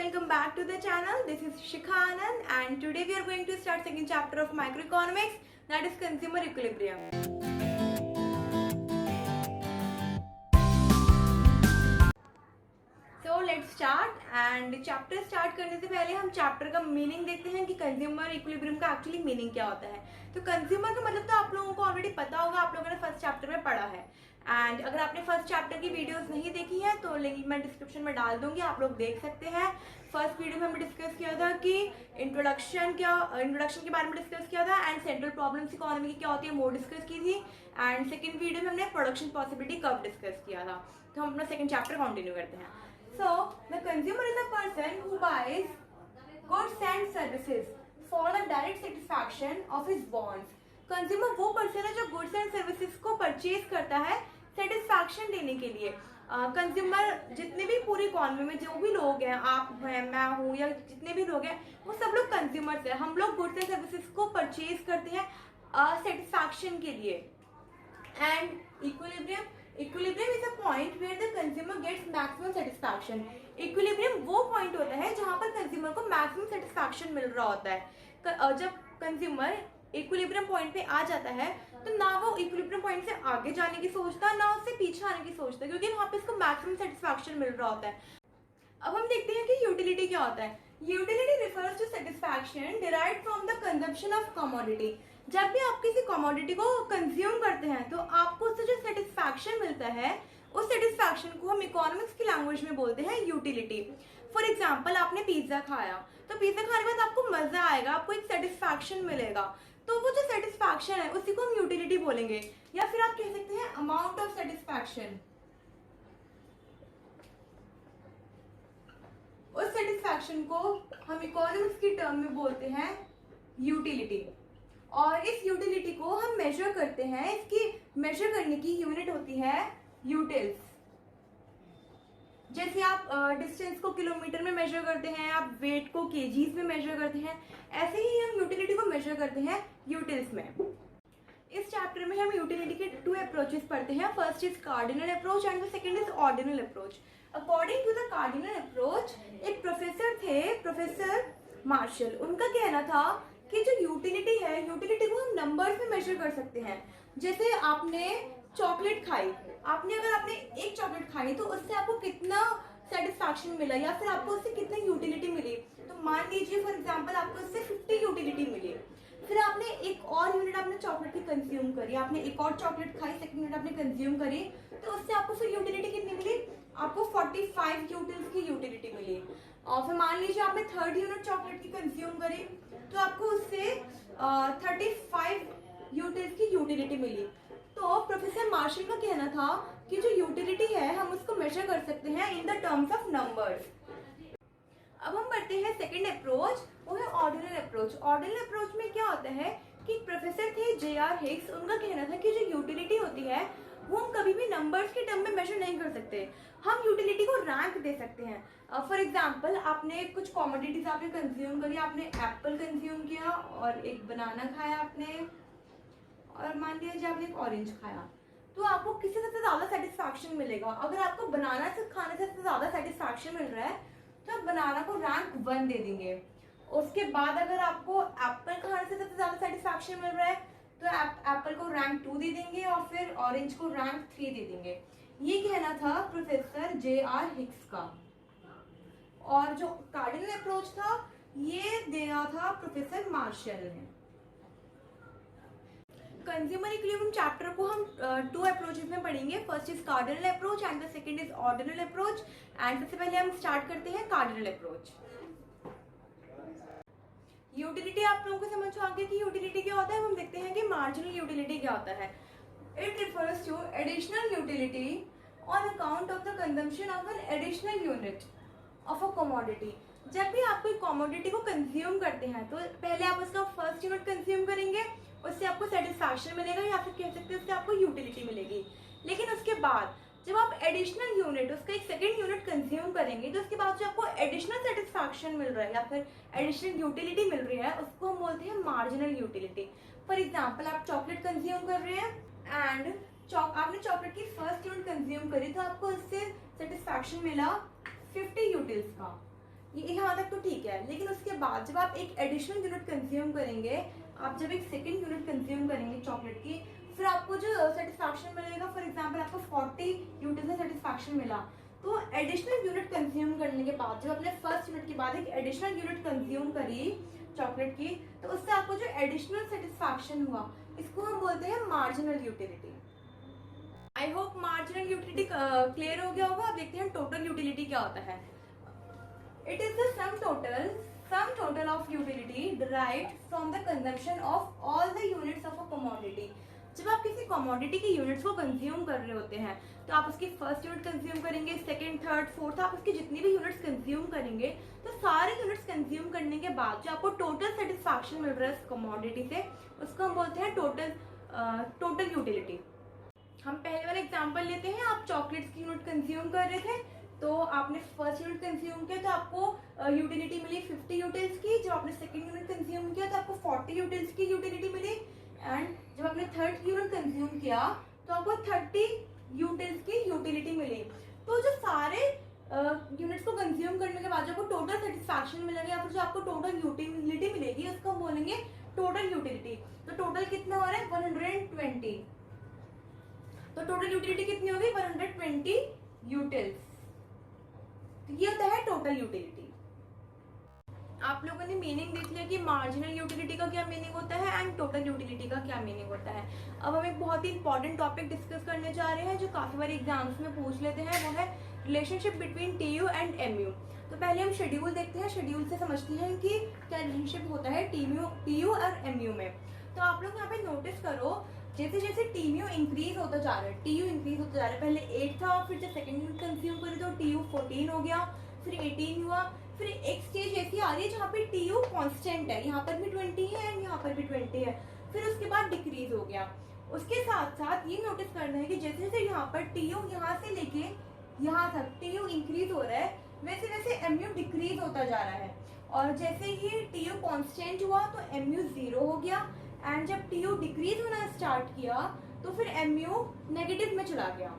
welcome back to the channel. This is Shikha Anand and today we are going to start second chapter of microeconomics, that is consumer equilibrium. So let's start and chapter start करने से पहले हम chapter का meaning देखते हैं कि consumer equilibrium का actually meaning क्या होता है. तो consumer का मतलब तो आप लोगों को already पता होगा, आप लोगों ने first chapter में पढ़ा है. एंड अगर आपने फर्स्ट चैप्टर की वीडियोस नहीं देखी है तो लिंक मैं डिस्क्रिप्शन में डाल दूंगी, आप लोग देख सकते हैं. फर्स्ट वीडियो में हमने डिस्कस किया था कि इंट्रोडक्शन के बारे में डिस्कस किया था एंड सेंट्रल प्रॉब्लम्स इकोनॉमी की क्या होती है वो डिस्कस की थी. एंड सेकंड वीडियो में हमने प्रोडक्शन पॉसिबिलिटी कब डिस्कस किया था. तो हम अपना सेकंड चैप्टर कंटिन्यू करते हैं. So the consumer is a person who buys goods and services for the direct satisfaction of his wants. Consumer वो पर्सन है जो गुड्स एंड सर्विसेज को परचेज करता है सेटिस्फैक्शन देने के लिए. कंज्यूमर जितने भी पूरी इकोनॉमी में जो भी लोग हैं, आप हैं, मैं हूँ, या जितने भी लोग हैं, वो सब लोग कंज्यूमर्स हैं. हम लोग गुड्स एंड सर्विसेज को परचेज करते हैं सेटिस्फैक्शन के लिए. And equilibrium is a point where the consumer gets maximum satisfaction. Equilibrium वो पॉइंट होता है जहाँ पर कंज्यूमर को मैक्सिमम सेटिस्फैक्शन मिल रहा होता है. जब कंज्यूमर इक्विलिब्रियम पॉइंट पे आ जाता है तो ना वो इक्विलिब्रियम पॉइंट से आगे जाने की सोचता, ना उससे पीछे आने की सोचता, क्योंकि वहाँ पे इसको मैक्सिमम सेटिस्फैक्शन मिल रहा होता है. अब हम देखते हैं कि यूटिलिटी क्या होता है. Utility refers to satisfaction derived from the consumption of commodity. जब भी आप किसी कमोडिटी को कंज्यूम करते हैं तो आपको उससे जो सेटिस्फैक्शन मिलता है उस सेटिस्फैक्शन को हम इकोनॉमिक्स की लैंग्वेज में बोलते हैं यूटिलिटी. फॉर एग्जाम्पल, आपने पिज्जा खाया तो पिज्जा खाने के बाद आपको मजा आएगा, आपको एक सेटिस्फैक्शन मिलेगा, तो वो जो सेटिस्फैक्शन है उसी को हम यूटिलिटी बोलेंगे. या फिर आप कह सकते हैं अमाउंट ऑफ सेटिस्फैक्शन. उस सेटिस्फैक्शन को हम इकोनॉमिक्स की टर्म में बोलते हैं यूटिलिटी. और इस यूटिलिटी को हम मेजर करते हैं, इसकी मेजर करने की यूनिट होती है यूटिल्स. जैसे आप डिस्टेंस को किलोमीटर में मेजर करते हैं, आप वेट को केजीज में मेजर करते हैं, ऐसे ही हम यूटिलिटी को मेजर करते हैं यूटिल्स में. इस चैप्टर में हम यूटिलिटी के 2 अप्रोचेस पढ़ते हैं. First is cardinal approach and the second is ordinal approach. According to the cardinal approach, एक प्रोफेसर थे, प्रोफेसर मार्शल. उनका कहना था कि जो यूटिलिटी है, यूटिलिटी को हम नंबर्स में मेजर कर सकते हैं. जैसे आपने चॉकलेट खाई, अगर आपने एक चॉकलेट खाई तो उससे आपको कितना सेटिस्फैक्शन मिला या फिर आपको उससे कितनी यूटिलिटी मिली. तो मान लीजिए फॉर एग्जांपल आपको उससे 50 यूटिलिटी मिली. फिर आपने एक और यूनिट आपने चॉकलेट की कंज्यूम करी, आपने एक और चॉकलेट खाई, सेकंड यूनिट आपने कंज्यूम करी, तो उससे आपको फिर यूटिलिटी कितनी मिली, आपको 45 यूटिल्स की यूटिलिटी मिली. और फिर मान लीजिए आपने थर्ड यूनिट चॉकलेट की कंज्यूम करी तो आपको उससे 35 यूटिल्स की यूटिलिटी मिली. तो प्रोफेसर मार्शल का कहना था कि जो यूटिलिटी है हम उसको मेजर कर सकते हैं in the terms of numbers. अब हम बढ़ते हैं सेकंड अप्रोच, वो है ऑर्डिनल अप्रोच. ऑर्डिनल अप्रोच में क्या होता है कि प्रोफेसर थे J.R. हिग्स. उनका कहना था कि जो यूटिलिटी होती है वो हम कभी भी नंबर्स के टर्म में मेजर नहीं कर सकते, हम यूटिलिटी को रैंक दे सकते हैं. फॉर एग्जाम्पल, आपने कुछ कॉमोडिटीज आपने कंज्यूम करी, आपने एप्पल कंज्यूम किया और एक बनाना खाया आपने, और मान लीजिए आपने एक ऑरेंज खाया, तो आपको किसी सबसे ज्यादा सेटिस्फैक्शन मिलेगा. अगर आपको बनाना से खाने से ज्यादा सेटिस्फैक्शन मिल रहा है तो आप बनाना को रैंक 1 दे देंगे. उसके बाद अगर आपको एप्पल खाने से सबसे ज्यादा सेटिस्फैक्शन मिल रहा है तो एप्पल को रैंक 2 दे देंगे और फिर ऑरेंज को रैंक 3 दे देंगे. ये कहना था प्रोफेसर J.R. हिग्स का. और जो कार्डिनल अप्रोच था ये दिया था प्रोफेसर मार्शल ने. कंज्यूमर इक्विलिब्रियम चैप्टर को हम 2 अप्रोचेस में पढ़ेंगे. First is cardinal approach and the second is ordinal approach. And सबसे पहले हम स्टार्ट करते हैं कार्डिनल अप्रोच. यूटिलिटी आप लोगों को समझ आ गया कि यूटिलिटी क्या होता है. हम देखते हैं कि मार्जिनल यूटिलिटी क्या होता है. It refers to additional utility on account of the consumption of an additional unit of a commodity. जब भी आप कोई कमोडिटी को कंज्यूम करते हैं तो पहले आप उसका फर्स्ट यूनिट कंज्यूम करेंगे, उससे आपको सेटिस्फैक्शन मिलेगा या फिर कह सकते हैं उससे आपको यूटिलिटी मिलेगी. लेकिन उसके बाद जब आप एडिशनल यूनिट, उसका एक सेकंड यूनिट कंज्यूम करेंगे तो उसके बाद जो आपको एडिशनल सेटिस्फैक्शन मिल रहा है या फिर एडिशनल यूटिलिटी मिल रही है उसको हम बोलते हैं मार्जिनल यूटिलिटी. फॉर एग्जाम्पल, आप चॉकलेट कंज्यूम कर रहे हैं एंड आपने चॉकलेट की फर्स्ट यूनिट कंज्यूम करी तो आपको उससे सेटिस्फैक्शन मिला 50 यूटिल्स का. ये यहाँ तक तो ठीक है, लेकिन उसके बाद जब आप एक एडिशनल यूनिट कंज्यूम करेंगे, आप जब एक सेकेंड यूनिट कंज्यूम करेंगे चॉकलेट की, फिर आपको जो सेटिस्फैक्शन मिलेगा, फॉर एग्जाम्पल आपको 40 यूनिट से सेटिस्फैक्शन मिला, तो एडिशनल यूनिट कंज्यूम करने के बाद जब आपने फर्स्ट यूनिट के बाद एक एडिशनल यूनिट कंज्यूम करी चॉकलेट की, तो उससे आपको जो एडिशनल सेटिस्फैक्शन हुआ, इसको हम बोलते हैं marginal utility. I hope marginal utility clear हो गया होगा। अब देखते हैं टोटल यूटिलिटी क्या होता है। It is the sum total of utility derived from the consumption of all the units of a commodity. जब आप किसी कमोडिटी की यूनिट्स को कंज्यूम कर रहे होते हैं, तो आप उसकी फर्स्ट यूनिट कंज्यूम करेंगे, सेकंड, थर्ड, फोर्थ, आप उसकी जितनी भी यूनिट्स कंज्यूम करेंगे, तो सारे यूनिट्स कंज्यूम करने के बाद जो आपको टोटल सेटिस्फैक्शन मिल रहा है उस कमोडिटी से, उसको हम बोलते हैं टोटल यूटिलिटी। हम पहले वाला एग्जांपल लेते हैं। आप चॉकलेट्स की यूनिट कंज्यूम कर रहे थे, तो आपने फर्स्ट यूनिट कंज्यूम किया तो आपको यूटिलिटी मिली 50 यूटिल्स की। जब आपने सेकंड यूनिट कंज्यूम किया तो आपको 40 यूटिल्स की यूटिलिटी मिली, एंड जब आपने थर्ड यूनिट कंज्यूम किया तो आपको 30 यूटिल्स की यूटिलिटी मिली। तो जो सारे यूनिट्स को कंज्यूम करने के बाद जो आपको टोटल सेटिस्फैक्शन मिलेगा या फिर जो आपको टोटल यूटिलिटी मिलेगी, उसको हम बोलेंगे टोटल यूटिलिटी। तो टोटल कितना हो रहा है? 120। तो टोटल यूटिलिटी कितनी होगी? 120 यूटिल्स। तो ये होता है टोटल यूटिलिटी। आप लोगों ने मीनिंग देख लिया कि मार्जिनल यूटिलिटी का क्या मीनिंग होता है एंड टोटल यूटिलिटी का क्या मीनिंग होता है। अब हम एक बहुत ही इंपॉर्टेंट टॉपिक डिस्कस करने जा रहे हैं जो काफी बार एग्जाम्स में पूछ लेते हैं, वो है relationship between TU and MU. तो पहले हम शेड्यूल देखते हैं, शेड्यूल से समझते हैं कि क्या रिलेशनशिप होता है टीयू और एमयू में। तो आप लोग यहाँ पे नोटिस करो, जैसे जैसे टीयू इंक्रीज होता जा रहा है, टीयू इंक्रीज होता जा रहा है। पहले 8 था, फिर जब सेकंड यूनिट कंज्यूम करे तो टीयू 14 हो गया, फिर 18 हुआ, फिर एक स्टेज ऐसी आ रही है जहाँ पे टीयू कांस्टेंट है, यहाँ पर भी 20 है एंड यहाँ पर भी 20 है, फिर उसके बाद डिक्रीज हो गया। उसके साथ साथ ये नोटिस करना है कि जैसे जैसे यहाँ पर टीयू यहाँ से लेके यहाँ तक टीयू इंक्रीज हो रहा है, वैसे वैसे एमयू डिक्रीज होता जा रहा है। और जैसे ही टीयू कांस्टेंट हुआ तो एमयू 0 हो गया, एंड जब टीयू डिक्रीज होना स्टार्ट किया तो फिर एमयू नेगेटिव में चला गया।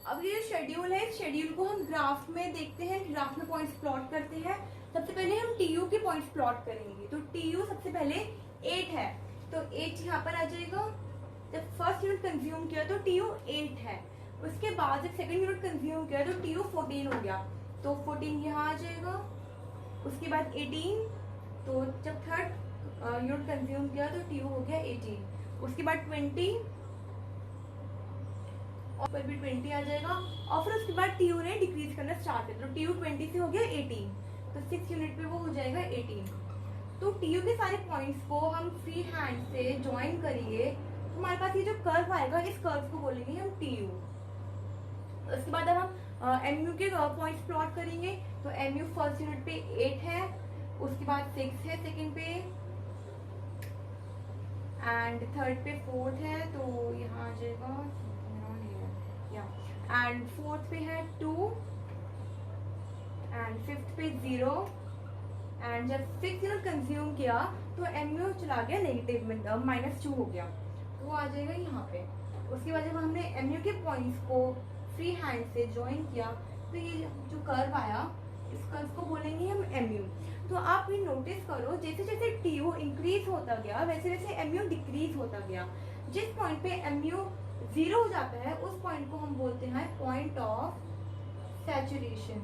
अब ये शेड्यूल है, इस शेड्यूल को हम ग्राफ में देखते हैं, ग्राफ में पॉइंट्स प्लॉट करते हैं। सबसे पहले हम टीयू के पॉइंट्स प्लॉट करेंगे। तो टीयू सबसे पहले 8 है, तो 8 यहाँ पर आ जाएगा। जब फर्स्ट यूनिट कंज्यूम किया तो टीयू 8 है, उसके बाद जब सेकंड यूनिट कंज्यूम किया तो टीयू 14 हो गया, तो 14 यहाँ आ जाएगा। उसके बाद 18, तो जब थर्ड यूनिट कंज्यूम किया तो टीयू हो गया 18। उसके बाद 20 और फिर भी 20 आ जाएगा, और फिर उसके बाद टीयू ने डिक्रीज करना स्टार्ट किया तो टीयू 20 से हो गया 18, तो 6 यूनिट पे वो हो जाएगा 18। तो टीयू के सारे पॉइंट्स को हम फ्री हैंड से ज्वाइन करिए तो हमारे पास ये जो कर्व आएगा, इस कर्व को बोलेंगे हम टीयू। उसके बाद अब हम एमयू के पॉइंट्स प्लॉट करेंगे। तो एमयू फर्स्ट यूनिट पे 8 है, उसके बाद 6 है सेकंड पे, एंड थर्ड पे 4 है, तो यहाँ आ जाएगा, एंड फोर्थ पे है 2, एंड फिफ्थ पे 0, एंड जब 6 यूनिट कंज्यूम किया तो एमयू चला गया नेगेटिव में, -2 हो गया, तो वो आ जाएगा यहाँ पे। उसके बाद जब हमने एमयू के पॉइंट्स को फ्री हैंड से ज्वाइन किया तो ये जो कर्व आया, इस कर्व को बोलेंगे हम एमयू। तो आप ये नोटिस करो, जैसे जैसे टीयू इंक्रीज होता गया वैसे वैसे एमयू डिक्रीज होता गया। जिस पॉइंट पे एमयू 0 हो जाता है उस पॉइंट को हम बोलते हैं पॉइंट ऑफ सैचुरेशन।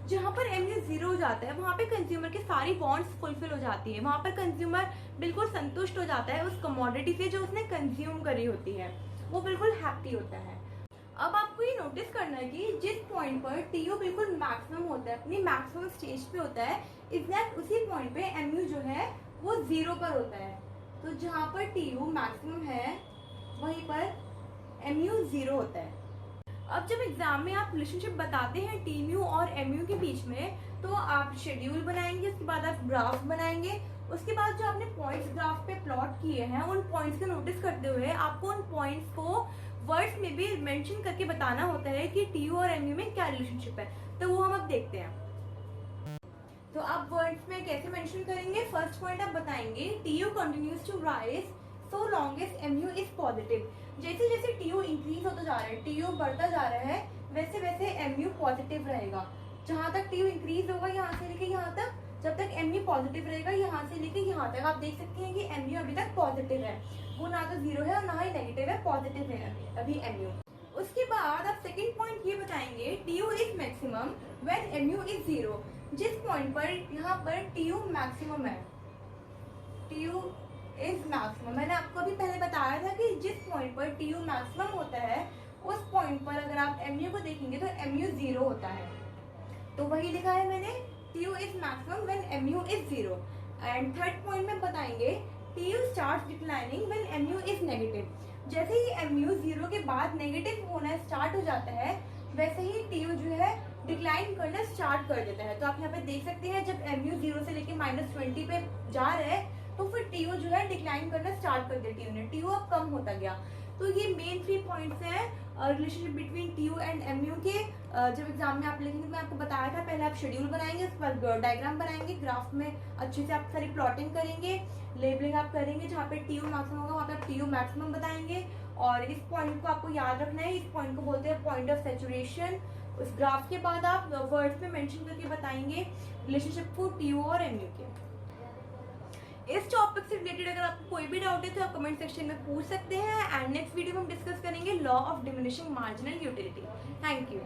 जहाँ पर एमयू 0 हो जाता है वहाँ पे कंज्यूमर की सारी बॉन्ड्स फुलफिल हो जाती है, वहाँ पर कंज्यूमर बिल्कुल संतुष्ट हो जाता है उस कमोडिटी से जो उसने कंज्यूम करी होती है, वो बिल्कुल हैप्पी होता है। अब आपको ये नोटिस करना है कि जिस पॉइंट पर टीयू बिल्कुल मैक्सिमम होता है, अपनी मैक्सिमम स्टेज पे होता है, एग्जैक्ट उसी पॉइंट पे एमयू जो है वो 0 पर होता है। तो जहाँ पर टीयू मैक्सिमम है वहीं पर एमयू 0 होता है। अब जब एग्जाम में आप रिलेशनशिप बताते हैं टीयू और एमयू के बीच में, तो आप शेड्यूल बनाएंगे, उसके बाद आप ग्राफ बनाएंगे, उसके बाद जो आपने पॉइंट्स ग्राफ पे प्लॉट किए हैं उन पॉइंट्स को नोटिस करते हुए आपको उन पॉइंट्स को वर्ड्स में भी मेंशन करके बताना होता है कि टीयू और एमयू में क्या रिलेशनशिप है। तो वो हम अब देखते हैं। तो आप वर्ड्स में कैसे मेंशन करेंगे? फर्स्ट पॉइंट आप बताएंगे TU continues to rise so long as MU is positive. जैसे जैसे टीयू इंक्रीज होता जा रहा है, टीयू बढ़ता जा रहा है, वैसे वैसे एमयू MU पॉजिटिव रहेगा। जहाँ तक TU इंक्रीज होगा यहाँ से लेके यहाँ तक, जब तक MU पॉजिटिव रहेगा यहाँ से लेके यहाँ तक, आप देख सकते हैं कि MU अभी तक पॉजिटिव है, वो ना तो जीरो है और ना ही नेगेटिव है, पॉजिटिव है अभी MU। उसके बाद आप सेकंड पॉइंट ये बताएंगे TU is maximum when MU is zero. जिस पॉइंट पर यहाँ पर TU मैक्सिमम है, TU इज मैक्सिमम, मैंने आपको अभी पहले बताया था कि जिस पॉइंट पर TU मैक्सिमम होता है उस पॉइंट पर अगर आप MU को देखेंगे तो MU जीरो होता है। तो वही लिखा है मैंने, TU is maximum when MU is zero. And third point में बताएंगे TU start declining when MU is negative. जैसे ही MU जीरो के बाद नेगेटिव होना स्टार्ट हो जाता है वैसे ही TU जो है डिक्लाइन करना स्टार्ट कर देता है। तो आप यहाँ पे देख सकते हैं जब MU जीरो से लेके -20 पे जा रहा है तो फिर TU जो है डिक्लाइन करना स्टार्ट कर दिया TU ने, TU अब कम होता गया। तो ये मेन 3 पॉइंट्स हैं relationship between TU and MU के। जब एग्जाम में आप लिखेंगे मैं आपको बताया था, पहले आप शेड्यूल बनाएंगे, उसके बाद डायग्राम बनाएंगे, ग्राफ में अच्छे से आप सारी प्लॉटिंग करेंगे, लेबलिंग आप करेंगे, जहाँ पे TU मैक्सिमम होगा वहाँ पे आप TU मैक्सिमम बताएंगे। और इस पॉइंट को आपको याद रखना है, इस पॉइंट को बोलते हैं पॉइंट ऑफ सैचुरेशन। उस ग्राफ के बाद आप वर्ड्स में मेंशन करके बताएंगे रिलेशनशिप को TU और MU के। इस टॉपिक से रिलेटेड अगर आपको कोई भी डाउट है तो आप कमेंट सेक्शन में पूछ सकते हैं। एंड नेक्स्ट वीडियो में हम डिस्कस करेंगे law of diminishing marginal utility. Thank you.